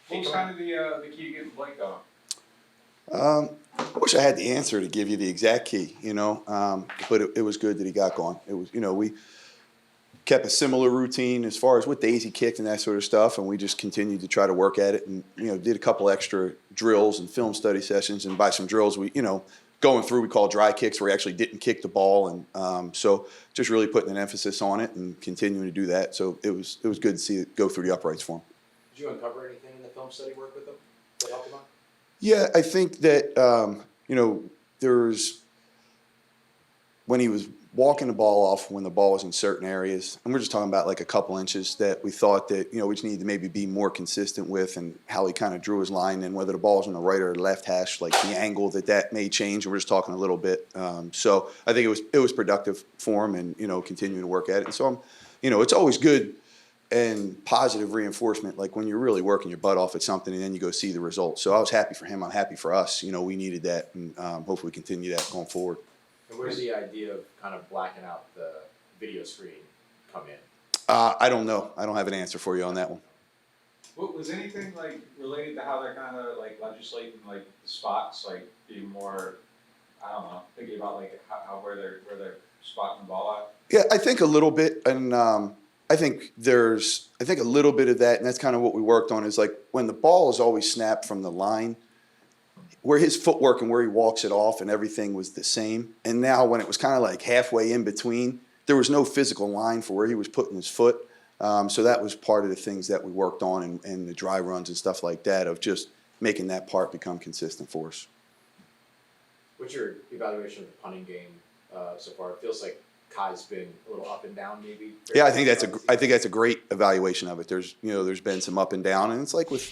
What was kind of the key to getting Blake going? I wish I had the answer to give you the exact key, but it was good that he got going. It was, we kept a similar routine as far as what days he kicked and that sort of stuff, and we just continued to try to work at it and, did a couple extra drills and film study sessions. And by some drills, we, going through, we call dry kicks, where he actually didn't kick the ball. And so just really putting an emphasis on it and continuing to do that. So it was good to see it go through the uprights for him. Did you uncover anything in the film study work with him that helped him out? Yeah, I think that, there's when he was walking the ball off when the ball was in certain areas, and we're just talking about like a couple inches that we thought that, we just needed to maybe be more consistent with, and how he kind of drew his line, and whether the ball was on the right or the left hash, like the angle that may change. And we're just talking a little bit. So I think it was productive for him, and, continuing to work at it. And so it's always good and positive reinforcement, like when you're really working your butt off at something and then you go see the results. So I was happy for him. I'm happy for us. We needed that, and hopefully continue that going forward. And where did the idea of kind of blacking out the video screen come in? I don't know. I don't have an answer for you on that one. What was anything like related to how they're kind of like legislating like the spots, like being more, I don't know, thinking about like how where they're spotting the ball at? Yeah, I think a little bit, and I think a little bit of that, and that's kind of what we worked on, is like when the ball is always snapped from the line, where his footwork and where he walks it off and everything was the same. And now when it was kind of like halfway in between, there was no physical line for where he was putting his foot. So that was part of the things that we worked on, and the dry runs and stuff like that, of just making that part become consistent for us. What's your evaluation of the punting game so far? It feels like Kai's been a little up and down, maybe. Yeah, I think that's a great evaluation of it. There's been some up and down, and it's like with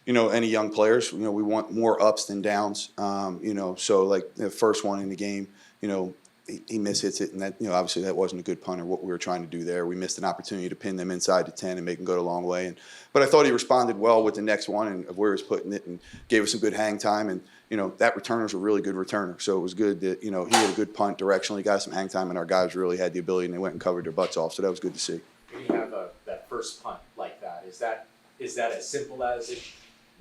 any young players, we want more ups than downs. So like the first one in the game, he mishits it, and that obviously that wasn't a good punt or what we were trying to do there. We missed an opportunity to pin them inside the 10 and make them go the long way. But I thought he responded well with the next one and of where he was putting it, and gave us some good hang time. And that returner's a really good returner, so it was good that he had a good punt directionally, got some hang time, and our guys really had the ability, and they went and covered their butts off. So that was good to see. When you have that first punt like that, is that as simple as it?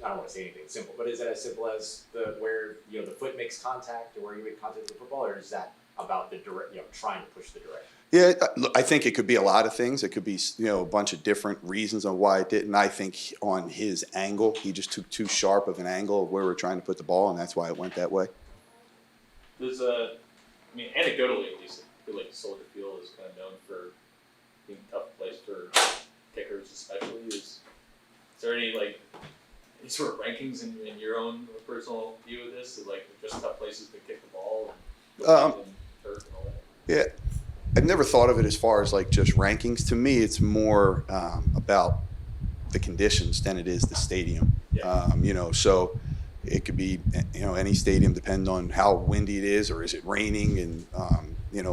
I don't want to say anything simple, but is that as simple as where the foot makes contact, or where you make contact with the football, or is that about the direct, trying to push the direction? Yeah, I think it could be a lot of things. It could be, a bunch of different reasons on why it didn't. I think on his angle, he just took too sharp of an angle of where we're trying to put the ball, and that's why it went that way. There's anecdotally at least, I feel like Soldier Field is kind of known for being a tough place for kickers, especially. Is there any sort of rankings in your own personal view of this? Is just tough places to kick the ball and turf and all that? Yeah, I've never thought of it as far as just rankings. To me, it's more about the conditions than it is the stadium. Yeah. So it could be any stadium, depending on how windy it is, or is it raining, and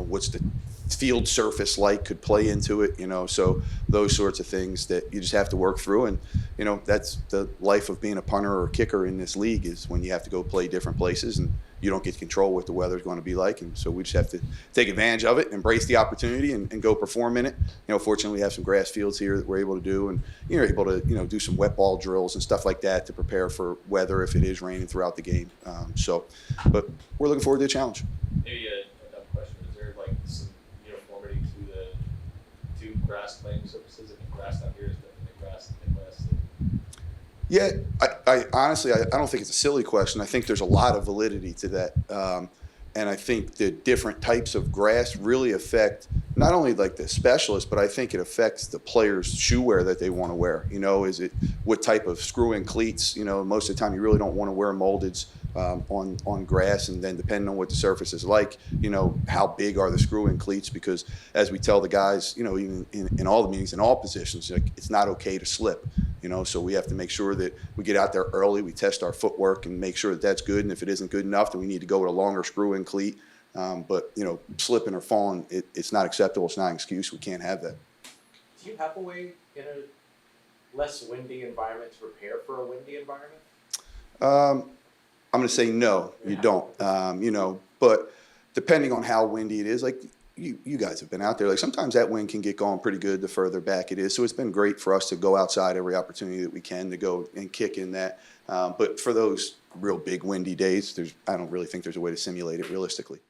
what's the field surface like, could play into it. So those sorts of things that you just have to work through, and that's the life of being a punter or a kicker in this league, is when you have to go play different places and you don't get to control what the weather's going to be like. And so we just have to take advantage of it, embrace the opportunity, and go perform in it. Fortunately, we have some grass fields here that we're able to do, and you're able to do some wet ball drills and stuff like that to prepare for weather if it is raining throughout the game. But we're looking forward to the challenge. Maybe a dumb question: is there some uniformity to the two grass playing surfaces? I mean, grass down here is different than grass in the Midwest. Yeah, I honestly, I don't think it's a silly question. I think there's a lot of validity to that. And I think the different types of grass really affect not only the specialists, but I think it affects the player's shoe wear that they want to wear. Is it what type of screw-in cleats? Most of the time you really don't want to wear moldeds on grass, and then depending on what the surface is like, how big are the screw-in cleats? Because as we tell the guys, even in all the meetings, in all positions, it's not okay to slip. So we have to make sure that we get out there early, we test our footwork and make sure that that's good. And if it isn't good enough, then we need to go with a longer screw-in cleat. But slipping or falling, it's not acceptable. It's not an excuse. We can't have that. Do you have a way in a less windy environment to prepare for a windy environment? I'm going to say no, you don't. But depending on how windy it is, you guys have been out there. Like sometimes that wind can get going pretty good the further back it is. So it's been great for us to go outside every opportunity that we can to go and kick in that. But for those real big windy days, I don't really think there's a way to simulate it realistically.